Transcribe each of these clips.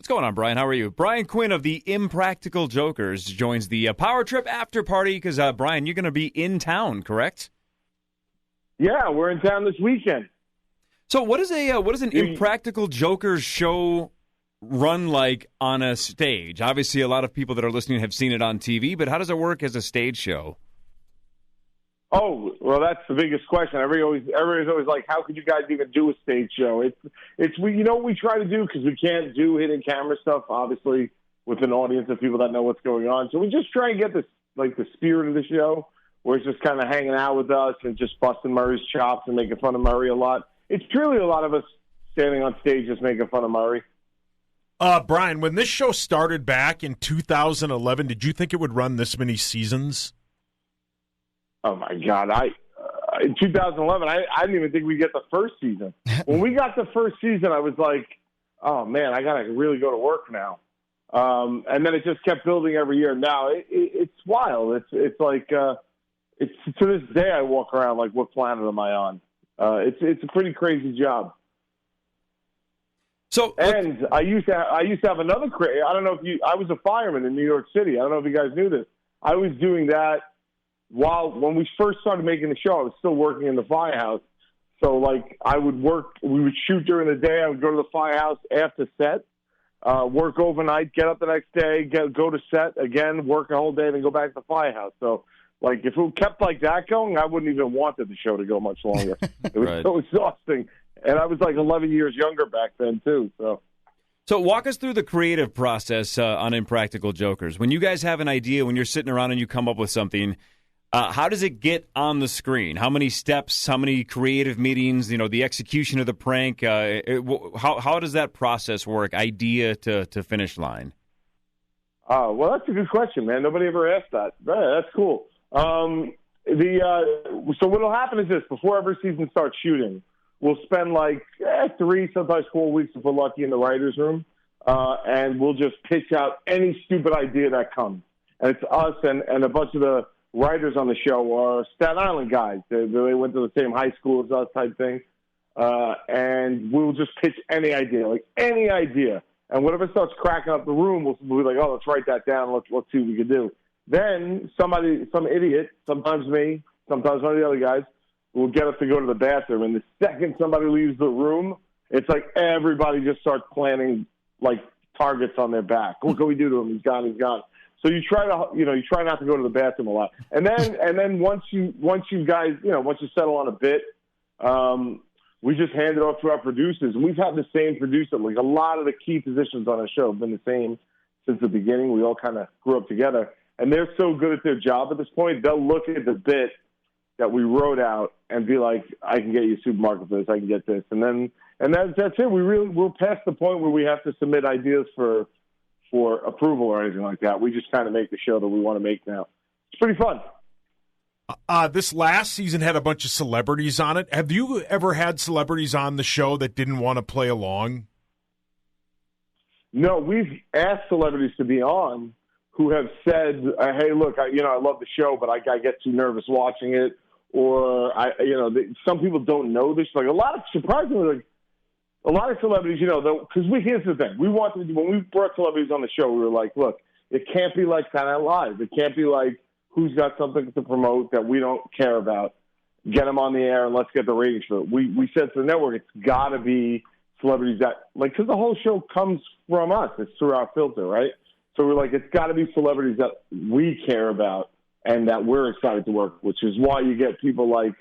What's going on, Brian? How are you? Brian Quinn of the Impractical Jokers joins the Power Trip after party because, Brian, you're going to be in town, correct? Yeah, we're in town this weekend. So what is an Impractical Jokers show run like on a stage? Obviously, a lot of people that are listening have seen it on TV, but how does it work as a stage show? Oh, well, that's the biggest question. Everybody's always like, how could you guys even do a stage show? What we try to do, because we can't do hidden camera stuff, obviously, with an audience of people that know what's going on. So we just try and get the spirit of the show, where it's just kind of hanging out with us and just busting Murray's chops and making fun of Murray a lot. It's truly a lot of us standing on stage just making fun of Murray. Brian, when this show started back in 2011, did you think it would run this many seasons? Oh, my God. In 2011, I didn't even think we'd get the first season. When we got the first season, I was like, oh, man, I got to really go to work now. And then it just kept building every year. Now, it's wild. It's like, to this day, I walk around like, what planet am I on? It's a pretty crazy job. So, and I used to have another I don't know if I was a fireman in New York City. I don't know if you guys knew this. I was doing that when we first started making the show. I was still working in the firehouse. So, we would shoot during the day. I would go to the firehouse after set, work overnight, get up the next day, go to set again, work a whole day, then go back to the firehouse. So, if it kept like that going, I wouldn't even wanted the show to go much longer. It was so exhausting. And I was 11 years younger back then, too. So walk us through the creative process on Impractical Jokers. When you guys have an idea, when you're sitting around and you come up with something, how does it get on the screen? How many steps, how many creative meetings, the execution of the prank? How does that process work, idea to finish line? Well, that's a good question, man. Nobody ever asked that. That's cool. So what will happen is this. Before every season starts shooting, we'll spend 3, sometimes 4 weeks if we're lucky in the writer's room, and we'll just pitch out any stupid idea that comes. And it's us and a bunch of the writers on the show are Staten Island guys. They went to the same high school as us type thing. And we'll just pitch any idea. And whatever starts cracking up the room, we'll be like, oh, let's write that down. Let's see what we can do. Then some idiot, sometimes me, sometimes one of the other guys, will get us to go to the bathroom. And the second somebody leaves the room, it's like everybody just starts planning targets on their back. What can we do to him? He's gone. So you try not to go to the bathroom a lot. And then once you settle on a bit, we just hand it off to our producers. And we've had the same producer. A lot of the key positions on our show have been the same since the beginning. We all kind of grew up together. And they're so good at their job at this point, they'll look at the bit that we wrote out and be like, I can get you a supermarket for this, I can get this. And that's it. We're past the point where we have to submit ideas for approval or anything like that. We just kind of make the show that we want to make now. It's pretty fun. This last season had a bunch of celebrities on it. Have you ever had celebrities on the show that didn't want to play along? No, we've asked celebrities to be on who have said, hey, look, I love the show, but I get too nervous watching it. Or, some people don't know this. Surprisingly, a lot of celebrities, because here's the thing. When we brought celebrities on the show, we were like, look, it can't be like Saturday Night Live. It can't be like who's got something to promote that we don't care about. Get them on the air and let's get the ratings for it. We said to the network, it's got to be celebrities that, because the whole show comes from us. It's through our filter, right? So we're like, it's got to be celebrities that we care about and that we're excited to work, which is why you get people like,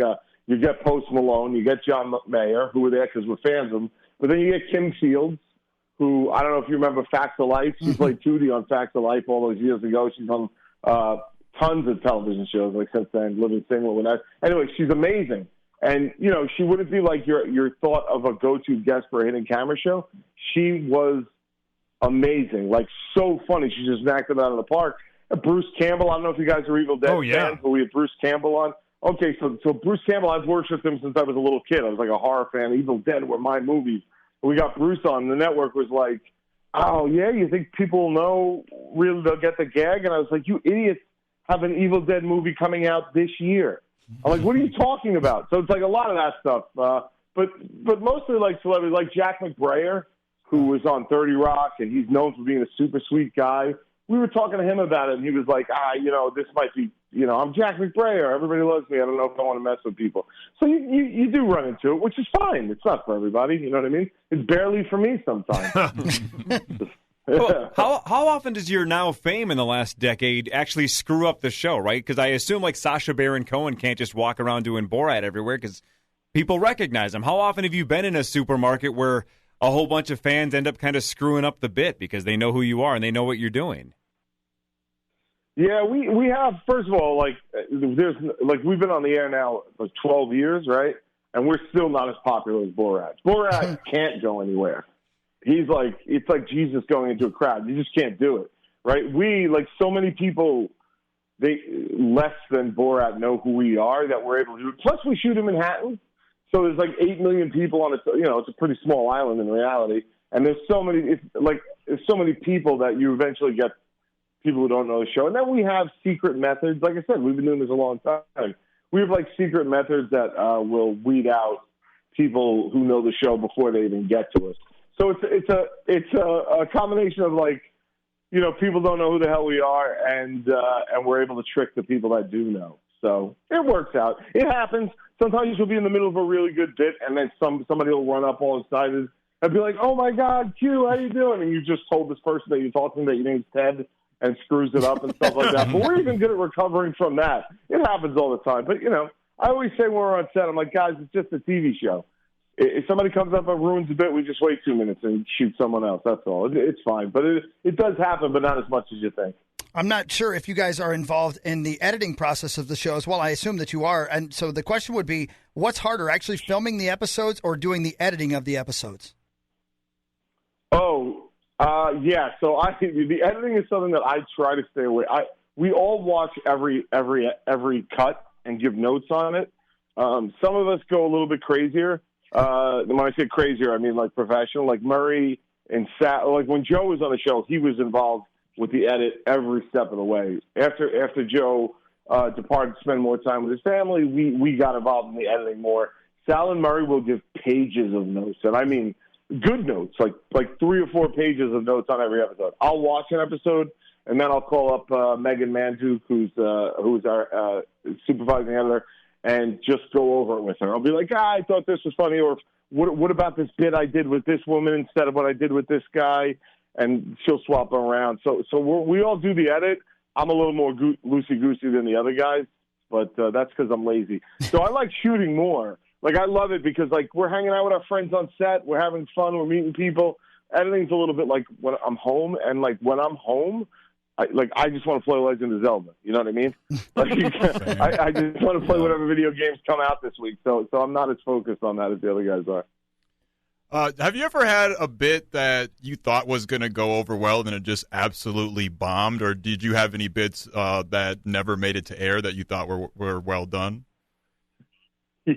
you get Post Malone, you get John Mayer, who were there because we're fans of them. But then you get Kim Fields, who, I don't know if you remember Facts of Life. She played Tootie on Facts of Life all those years ago. She's on tons of television shows, since then, Living Single. Anyway, she's amazing. And, she wouldn't be like your thought of a go-to guest for a hidden camera show. She was amazing, so funny. She just knocked it out of the park. Bruce Campbell, I don't know if you guys are Evil Dead fans, but we had Bruce Campbell on. Okay, so Bruce Campbell, I've worshipped him since I was a little kid. I was a horror fan. Evil Dead were my movies. We got Bruce on. The network was like, oh, yeah, you think people know really they'll get the gag? And I was like, you idiots have an Evil Dead movie coming out this year. I'm like, what are you talking about? So it's a lot of that stuff. But mostly celebrities like Jack McBrayer, who was on 30 Rock, and he's known for being a super sweet guy. We were talking to him about it, and he was like, this might be, I'm Jack McBrayer. Everybody loves me. I don't know if I want to mess with people. So you do run into it, which is fine. It's not for everybody. You know what I mean? It's barely for me sometimes. Well, how often does your now fame in the last decade actually screw up the show, right? Because I assume like Sacha Baron Cohen can't just walk around doing Borat everywhere because people recognize him. How often have you been in a supermarket where a whole bunch of fans end up kind of screwing up the bit because they know who you are and they know what you're doing? Yeah, we have. First of all, we've been on the air now for 12 years, right? And we're still not as popular as Borat. Borat can't go anywhere. It's like Jesus going into a crowd. You just can't do it, right? We, like so many people, they less than Borat know who we are that we're able to do it. Plus, we shoot in Manhattan. So there's like 8 million people on it. It's a pretty small island in reality. And there's so many people that you eventually get people who don't know the show. And then we have secret methods. Like I said, we've been doing this a long time. We have like secret methods that will weed out people who know the show before they even get to us. So it's a combination of people don't know who the hell we are, and we're able to trick the people that do know. So it works out. It happens. Sometimes you'll be in the middle of a really good bit, and then somebody will run up all excited and be like, "Oh my God, Q, how you doing?" And you just told this person that you're talking that your name's Ted, and screws it up and stuff like that. But we're even good at recovering from that. It happens all the time. But I always say when we're on set, I'm like, guys, it's just a TV show. If somebody comes up and ruins a bit, we just wait 2 minutes and shoot someone else. That's all. It's fine. But it does happen, but not as much as you think. I'm not sure if you guys are involved in the editing process of the show as well. I assume that you are. And so the question would be, what's harder, actually filming the episodes or doing the editing of the episodes? Yeah. So the editing is something that I try to stay away. We all watch every cut and give notes on it. Some of us go a little bit crazier. When I say crazier, I mean like professional. Like Murray and like when Joe was on the show, he was involved with the edit every step of the way. After Joe departed to spend more time with his family, we got involved in the editing more. Sal and Murray will give pages of notes, and I mean good notes, like 3 or 4 pages of notes on every episode. I'll watch an episode, and then I'll call up Megan Manduk, who's our supervising editor, and just go over it with her. I'll be like, I thought this was funny, or what about this bit I did with this woman instead of what I did with this guy? And she'll swap them around. So we all do the edit. I'm a little more loosey-goosey than the other guys, but that's because I'm lazy. So I like shooting more. Like, I love it because, we're hanging out with our friends on set. We're having fun. We're meeting people. Editing's a little bit like when I'm home. And, when I'm home, I just want to play Legend of Zelda. You know what I mean? I just want to play whatever video games come out this week. So I'm not as focused on that as the other guys are. Have you ever had a bit that you thought was going to go over well and it just absolutely bombed? Or did you have any bits that never made it to air that you thought were well done? Yeah,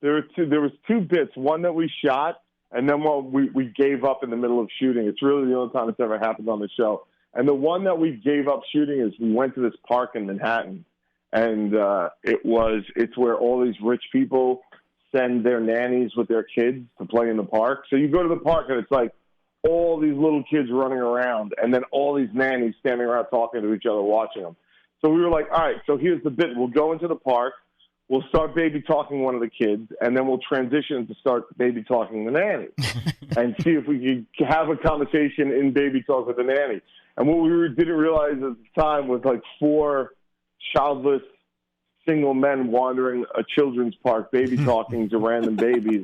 there was 2 bits. One that we shot, and then one we gave up in the middle of shooting. It's really the only time it's ever happened on the show. And the one that we gave up shooting is we went to this park in Manhattan, and it's where all these rich people send their nannies with their kids to play in the park. So you go to the park, and it's like all these little kids running around, and then all these nannies standing around talking to each other, watching them. So we were like, all right, so here's the bit. We'll go into the park. We'll start baby talking one of the kids, and then we'll transition to start baby talking the nanny and see if we could have a conversation in baby talk with the nanny. And what we didn't realize at the time was 4 childless single men wandering a children's park, baby talking to random babies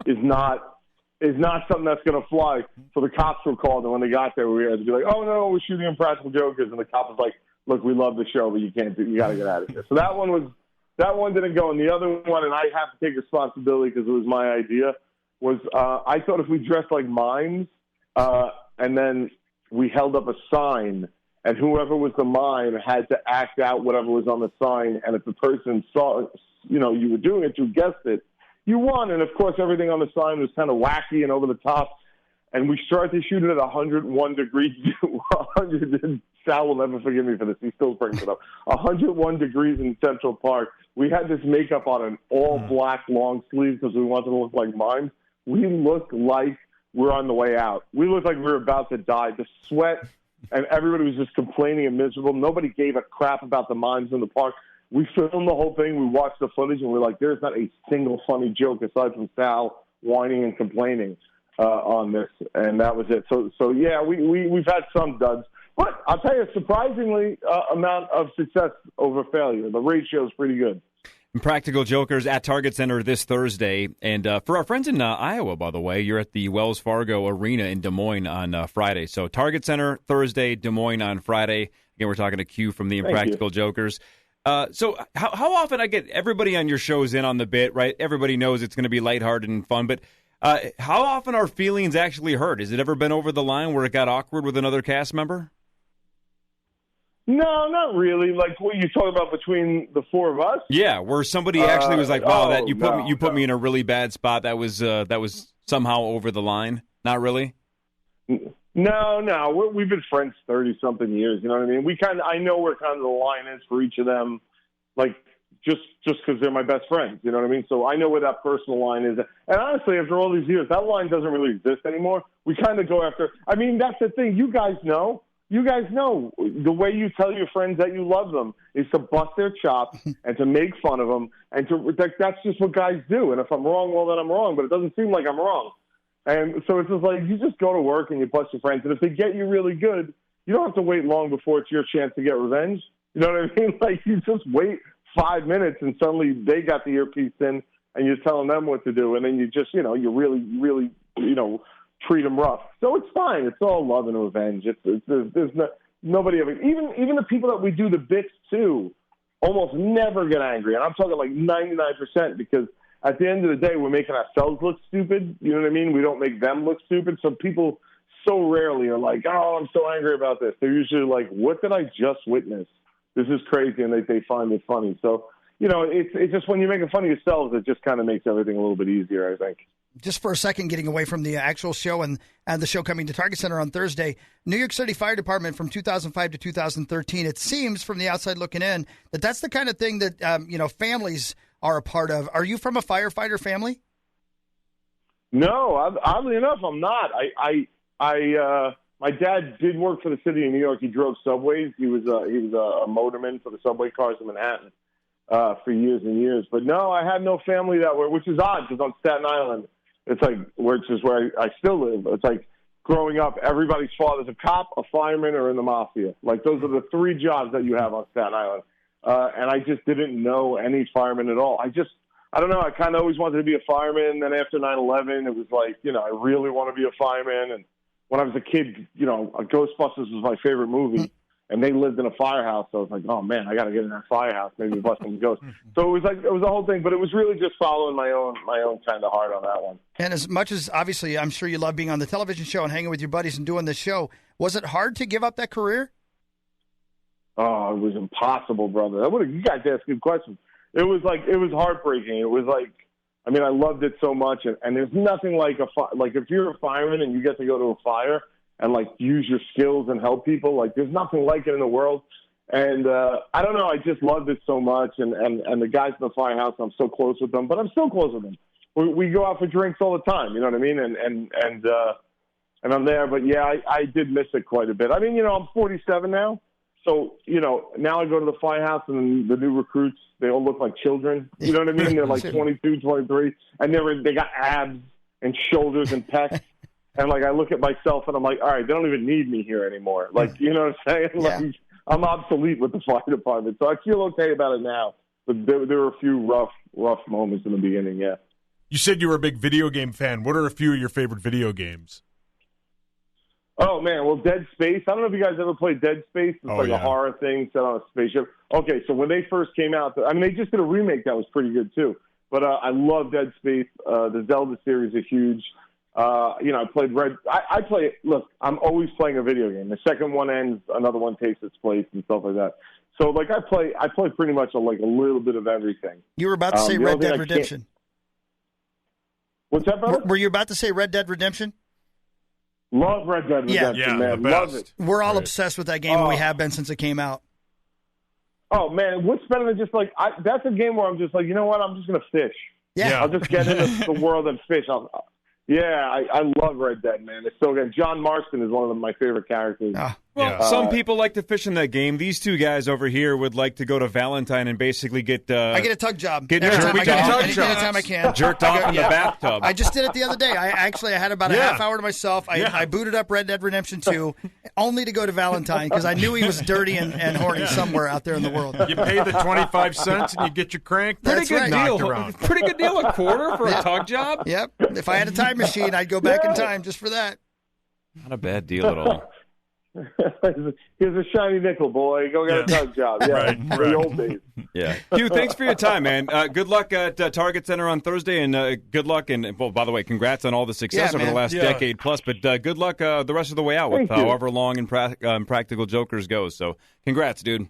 is not something that's going to fly. So the cops were called, and when they got there, we had to be like, "Oh no, we're shooting Impractical Jokers," and the cop was like, "Look, we love the show, but you got to get out of here." So that one didn't go. And the other one, and I have to take responsibility because it was my idea, was I thought if we dressed like mimes and then we held up a sign, and whoever was the mime had to act out whatever was on the sign. And if the person saw, you were doing it, you guessed it, you won. And, of course, everything on the sign was kind of wacky and over the top. And we started to shoot it at 101 degrees. Sal will never forgive me for this. He still brings it up. 101 degrees in Central Park. We had this makeup on an all-black long sleeve because we wanted to look like mimes. We looked like we're on the way out. We looked like we were about to die. The sweat, and everybody was just complaining and miserable. Nobody gave a crap about the mimes in the park. We filmed the whole thing. We watched the footage, and we're like, there's not a single funny joke aside from Sal whining and complaining on this, and that was it. So yeah, we've had some duds. But I'll tell you, surprisingly, amount of success over failure. The ratio is pretty good. Impractical Jokers at Target Center this Thursday. And for our friends in Iowa, by the way, you're at the Wells Fargo Arena in Des Moines on Friday. So Target Center Thursday, Des Moines on Friday. Again, we're talking to Q from the Impractical Jokers. So how often I get everybody on your shows in on the bit, right? Everybody knows it's going to be lighthearted and fun, but how often are feelings actually hurt? Has it ever been over the line where it got awkward with another cast member? No, not really. Like what you talking about between the four of us? Yeah, where somebody actually was like, "Wow, that you put me in a really bad spot." That was somehow over the line. Not really. No. We've been friends 30-something years. You know what I mean? I know where kind of the line is for each of them. Like just because they're my best friends. You know what I mean? So I know where that personal line is. And honestly, after all these years, that line doesn't really exist anymore. We kind of go after. I mean, that's the thing. You guys know the way you tell your friends that you love them is to bust their chops and to make fun of them, and that's just what guys do. And if I'm wrong, well, then I'm wrong. But it doesn't seem like I'm wrong. And so it's just like you just go to work and you bust your friends. And if they get you really good, you don't have to wait long before it's your chance to get revenge. You know what I mean? Like you just wait 5 minutes and suddenly they got the earpiece in and you're telling them what to do. And then you just, you really, treat them rough. So it's fine. It's all love and revenge. There's nobody ever, even the people that we do the bits to almost never get angry. And I'm talking like 99% because at the end of the day, we're making ourselves look stupid. You know what I mean? We don't make them look stupid. So people so rarely are like, oh, I'm so angry about this. They're usually like, what did I just witness? This is crazy. And they find it funny. So, it's just when you're making fun of yourselves, it just kind of makes everything a little bit easier, I think. Just for a second, getting away from the actual show and the show coming to Target Center on Thursday, New York City Fire Department from 2005 to 2013, it seems from the outside looking in that that's the kind of thing that, families are a part of. Are you from a firefighter family? No, oddly enough, I'm not. My dad did work for the city of New York. He drove subways. He was a motorman for the subway cars in Manhattan for years and years. But no, I had no family that way, which is odd because on Staten Island, it's like, which is where I still live. It's like growing up, everybody's father's a cop, a fireman, or in the mafia. Like those are the three jobs that you have on Staten Island. And I just didn't know any firemen at all. I don't know. I kind of always wanted to be a fireman. Then after 9/11, it was like, I really want to be a fireman. And when I was a kid, Ghostbusters was my favorite movie. And they lived in a firehouse. So I was like, oh, man, I got to get in that firehouse. Maybe bust some ghosts. So it was a whole thing. But it was really just following my own kind of heart on that one. And as much as, obviously, I'm sure you love being on the television show and hanging with your buddies and doing this show, was it hard to give up that career? Oh, it was impossible, brother. You guys ask good questions. It was heartbreaking. It was like, I loved it so much. And there's nothing like if you're a fireman and you get to go to a fire and use your skills and help people, there's nothing like it in the world. And I don't know, I just loved it so much. And the guys in the firehouse, I'm so close with them, but I'm still close with them. We go out for drinks all the time, you know what I mean? And I'm there, but yeah, I did miss it quite a bit. I'm 47 now. So, now I go to the firehouse and the new recruits, they all look like children. You know what I mean? They're like 22, 23, and they got abs and shoulders and pecs. And I look at myself and I'm like, all right, they don't even need me here anymore. You know what I'm saying? Yeah. I'm obsolete with the fire department. So I feel okay about it now. But there were a few rough moments in the beginning, yeah. You said you were a big video game fan. What are a few of your favorite video games? Oh, man, well, Dead Space. I don't know if you guys ever played Dead Space. It's a horror thing set on a spaceship. Okay, so when they first came out, they just did a remake that was pretty good, too. But I love Dead Space. The Zelda series is huge. I played look, I'm always playing a video game. The second one ends, another one takes its place and stuff like that. So, I play pretty much a little bit of everything. You were about to say Red Dead Redemption. What's that, brother? Were you about to say Red Dead Redemption? Love Red Dead Redemption, man. Love it. We're all obsessed with that game, and we have been since it came out. Oh, man, what's better than just that's a game where I'm just like, you know what, I'm just going to fish. Yeah. I'll just get into the world and fish. Yeah, I love Red Dead, man. It's so good. John Marston is one of my favorite characters. Well, some people like to fish in that game. These two guys over here would like to go to Valentine and basically get... I get a tug job. Anytime I can. Jerked off in the bathtub. I just did it the other day. I had about a half hour to myself. I booted up Red Dead Redemption 2 only to go to Valentine because I knew he was dirty and horny somewhere out there in the world. You pay the 25 cents and you get your crank. Pretty good deal. Pretty good deal, a quarter for a tug job? Yep. If I had a time machine, I'd go back in time just for that. Not a bad deal at all. Here's a shiny nickel, boy. Go get a tug job. Yeah, the old days. Yeah. Hugh, thanks for your time, man. Good luck at Target Center on Thursday, and good luck. And, well, by the way, congrats on all the success over the last decade plus. But good luck the rest of the way out with however long Impractical Jokers goes. So congrats, dude.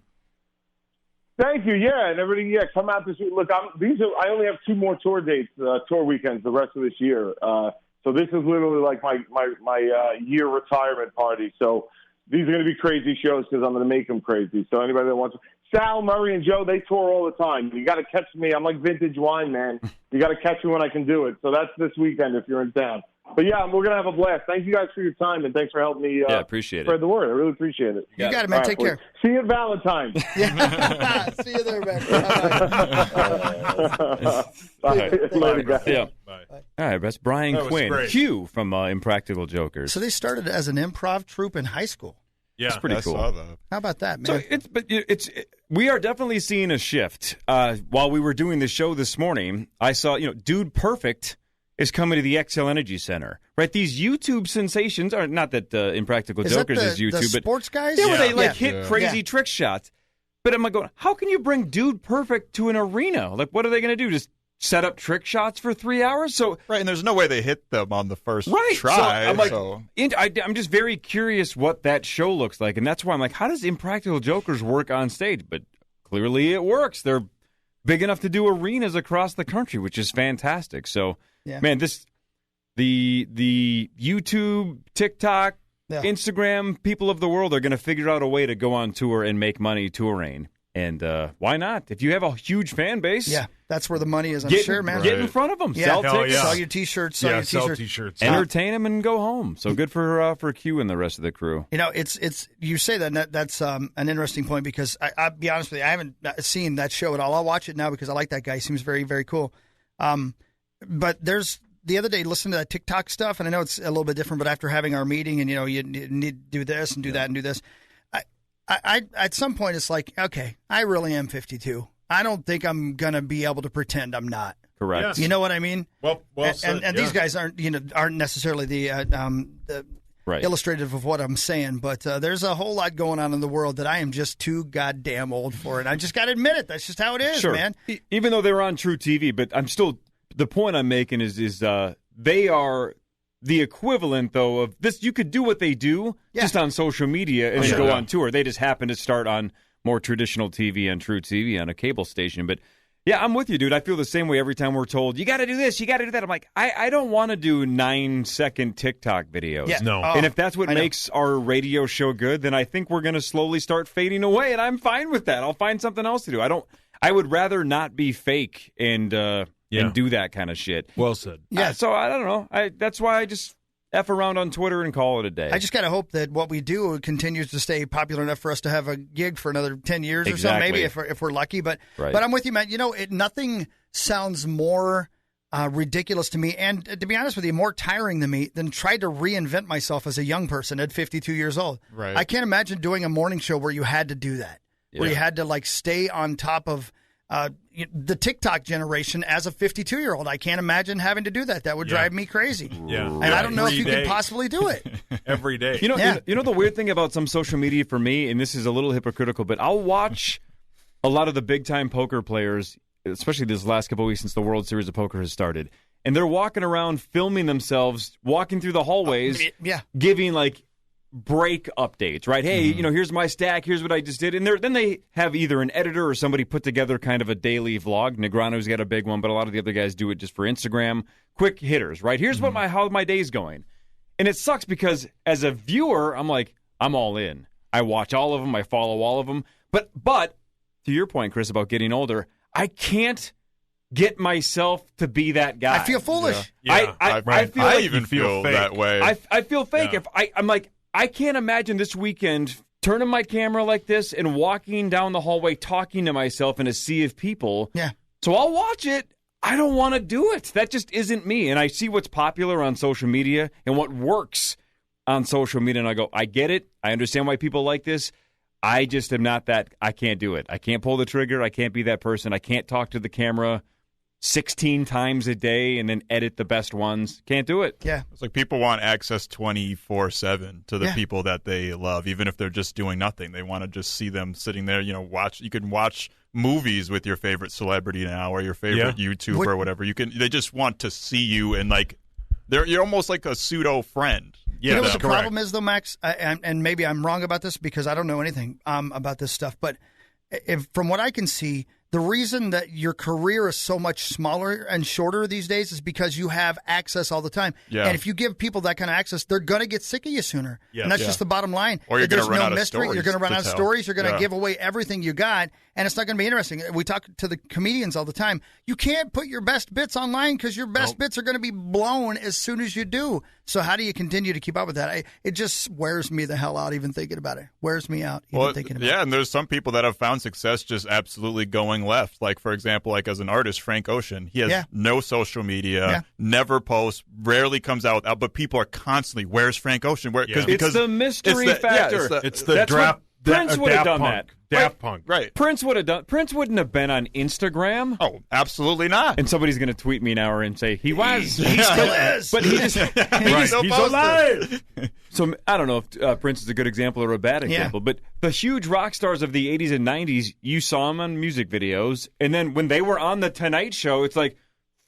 Thank you. Yeah, and everything. Yeah, come out this week. Look, I only have 2 more tour dates, tour weekends, the rest of this year. So this is literally like my year retirement party. So these are going to be crazy shows because I'm going to make them crazy. So anybody that wants Sal, Murray, and Joe, they tour all the time. You got to catch me. I'm like vintage wine, man. You got to catch me when I can do it. So that's this weekend if you're in town. But, yeah, we're going to have a blast. Thank you guys for your time, and thanks for helping me appreciate spread the word. I really appreciate it. You got it, man. All Take care. See you at Valentine's. See you there, man. Bye. Later, guys. Yeah. Bye. All right, that's Brian Quinn. Hugh from Impractical Jokers. So they started as an improv troupe in high school. Yeah, it's pretty cool. How about that, man? So we are definitely seeing a shift. While we were doing the show this morning, I saw, Dude Perfect is coming to the XL Energy Center. Right? These YouTube sensations are not that Impractical Jokers is YouTube, the sports guys? Yeah, where they hit crazy trick shots. But I'm like going, how can you bring Dude Perfect to an arena? Like, what are they going to do? Just set up trick shots for 3 hours? So right, and there's no way they hit them on the first try. So I'm like, I'm just very curious what that show looks like, and that's why I'm like, how does Impractical Jokers work on stage? But clearly it works. They're big enough to do arenas across the country, which is fantastic. So, man, the YouTube, TikTok, Instagram people of the world are going to figure out a way to go on tour and make money touring. And why not? If you have a huge fan base, that's where the money is. I'm sure, man. Get in front of them, sell tickets, sell your T-shirts, sell T-shirts, entertain them, and go home. So good for Q and the rest of the crew. It's you say that's an interesting point because I'll be honest with you, I haven't seen that show at all. I'll watch it now because I like that guy. He seems very, very cool. But there's the other day listening to that TikTok stuff, and I know it's a little bit different. But after having our meeting, and you need to do this and do that and do this. I at some point it's like, okay, I really am 52. I don't think I'm gonna be able to pretend I'm not. Correct. Yes. You know what I mean? Well said, and these guys aren't necessarily the illustrative of what I'm saying, but there's a whole lot going on in the world that I am just too goddamn old for, and I just got to admit it. That's just how it is, man. Even though they were on True TV, but I'm still the point I'm making is they are. The equivalent, though, of this, you could do what they do just on social media and then go on tour. They just happen to start on more traditional TV and True TV on a cable station. But, yeah, I'm with you, dude. I feel the same way every time we're told, you got to do this, you got to do that. I'm like, I don't want to do 9-second TikTok videos. Yeah. No. And if that's what makes our radio show good, then I think we're going to slowly start fading away, and I'm fine with that. I'll find something else to do. I would rather not be fake and do that kind of shit. Well said. Yeah. So I don't know. That's why I just F around on Twitter and call it a day. I just got to hope that what we do continues to stay popular enough for us to have a gig for another 10 years or so, maybe if we're lucky. But I'm with you, man. Nothing sounds more ridiculous to me, and to be honest with you, more tiring to me than try to reinvent myself as a young person at 52 years old. Right. I can't imagine doing a morning show where you had to do that, where you had to stay on top of the TikTok generation as a 52-year-old. I can't imagine having to do that. That would drive me crazy. Yeah. And I don't know if you can possibly do it. Every day. You know the weird thing about some social media for me, and this is a little hypocritical, but I'll watch a lot of the big-time poker players, especially this last couple of weeks since the World Series of Poker has started, and they're walking around filming themselves, walking through the hallways, giving break updates, right? Hey, here's my stack, here's what I just did. And then they have either an editor or somebody put together kind of a daily vlog. Negrano's got a big one, but a lot of the other guys do it just for Instagram. Quick hitters, right? Here's how my day's going. And it sucks because as a viewer, I'm like, I'm all in. I watch all of them, I follow all of them. But to your point, Chris, about getting older, I can't get myself to be that guy. I feel foolish. Yeah. I feel I like even feel fake. that way. I feel fake. Yeah. If I'm like, I can't imagine this weekend turning my camera like this and walking down the hallway talking to myself in a sea of people. Yeah. So I'll watch it. I don't want to do it. That just isn't me. And I see what's popular on social media and what works on social media, and I go, I get it. I understand why people like this. I just am not that. I can't do it. I can't pull the trigger. I can't be that person. I can't talk to the camera 16 times a day and then edit the best ones. Can't do it. Yeah. It's like people want access 24/7 to the Yeah. people that they love, even if they're just doing nothing. They want to just see them sitting there. Watch. You can watch movies with your favorite celebrity now, or your favorite YouTuber or whatever. They just want to see you, and like you're almost like a pseudo friend. Yeah, You know what the correct. problem is, though, Max? And maybe I'm wrong about this because I don't know anything about this stuff. But from what I can see, the reason that your career is so much smaller and shorter these days is because you have access all the time. Yeah. And if you give people that kind of access, they're going to get sick of you sooner. Yes. And that's Yeah. just the bottom line. Or you're There's gonna run no out of mystery. You're stories going to run to out of tell. stories. You're going to Yeah. give away everything you got, and it's not going to be interesting. We talk to the comedians all the time. You can't put your best bits online because your best bits are going to be blown as soon as you do. So how do you continue to keep up with that? It just wears me the hell out even thinking about it. Wears me out even thinking about it. Yeah, and there's some people that have found success just absolutely going left. Like, for example, like as an artist, Frank Ocean, he has no social media, never posts, rarely comes out, but people are constantly, where's Frank Ocean? Because It's the mystery factor. It's the That's draft. what Prince would have done Punk. that. Daft Punk. Right. Prince would have done. Prince wouldn't have been on Instagram. Oh, absolutely not. And somebody's going to tweet me now and say he was. He still is. But he just. Right. so He's posted. alive. So I don't know if Prince is a good example or a bad example, but the huge rock stars of the 80s and 90s, you saw them on music videos, and then when they were on the Tonight Show, it's like,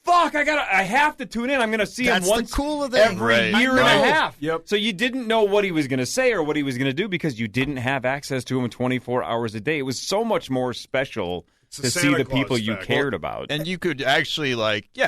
fuck, I have to tune in. I'm going to see That's him once the cool thing. every Right. year and a half. Yep. So you didn't know what he was going to say or what he was going to do because you didn't have access to him 24 hours a day. It was so much more special the to see Santa the Claus people you effect. cared about. And you could actually,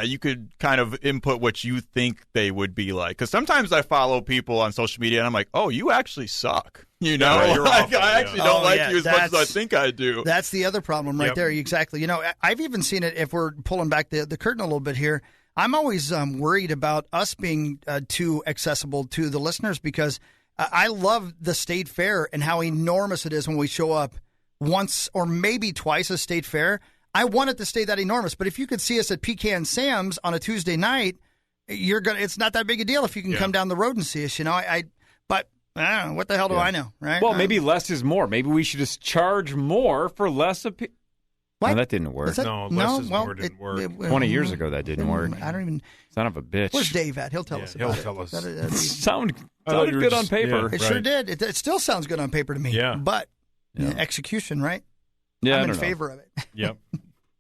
you could kind of input what you think they would be like. Because sometimes I follow people on social media, and I'm like, oh, you actually suck. You know? Right, you're Like, awful, I actually don't like you as much as I that's- think I do. That's the other problem right Yep. there. Exactly. I've even seen it if we're pulling back the curtain a little bit here. I'm always worried about us being too accessible to the listeners because I love the State Fair and how enormous it is when we show up once or maybe twice a State Fair. I want it to stay that enormous. But if you could see us at Pecan Sam's on a Tuesday night, it's not that big a deal if you can come down the road and see us. But I don't know. What the hell do I know, right? Well, maybe less is more. Maybe we should just charge more for less of people. What? No, that didn't work. Is that- No, less is more didn't work. 20 years ago, that didn't work. I don't even. Son of a bitch. Where's Dave at? He'll tell us about he'll it. tell us. That'd be- Sounded I thought you were good on just- paper. yeah. It sure Right. did. It still sounds good on paper to me. Yeah. But execution, right? Yeah, I I'm in don't know. favor of it. Yep.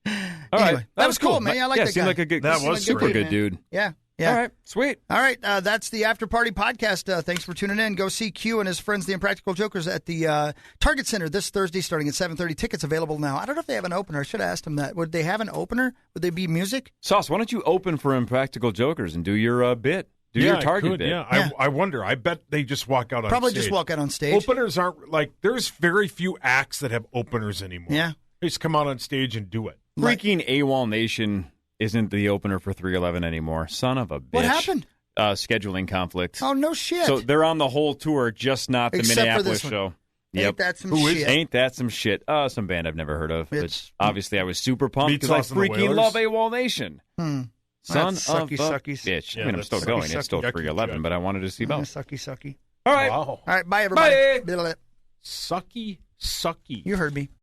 All right. Anyway, that was cool, man. I like yeah, that seemed guy. like a good, That seemed was like a super great, good man. dude. Yeah. Yeah. All right. Sweet. All right. That's the After Party podcast. Thanks for tuning in. Go see Q and his friends, the Impractical Jokers, at the Target Center this Thursday starting at 7:30. Tickets available now. I don't know if they have an opener. I should have asked them that. Would they have an opener? Would they be music? Sauce, why don't you open for Impractical Jokers and do your bit? Do your I target could, bit. Yeah. Yeah. I wonder. I bet they just walk out on Probably stage. just walk out on stage. Openers aren't like, there's very few acts that have openers anymore. Yeah. They just come out on stage and do it. Freaking AWOL Nation isn't the opener for 311 anymore. Son of a bitch. What happened? Scheduling conflict. Oh, no shit. So they're on the whole tour, just not the Except for Minneapolis this one. show. Ain't that some Who is- shit? Ain't that some shit? Some band I've never heard of. It's- but obviously, I was super pumped Meat because I Sauce and the freaking Wailers? love AWOL Nation. Son That's of sucky, a sucky. bitch. Yeah, I mean, I'm that's still sucky, going. sucky. It's still Yucky, 311, yucky. but I wanted to see Yeah, both. sucky, sucky. All right. Wow. All right. Bye, everybody. Bye. Diddle it. Sucky, sucky. You heard me.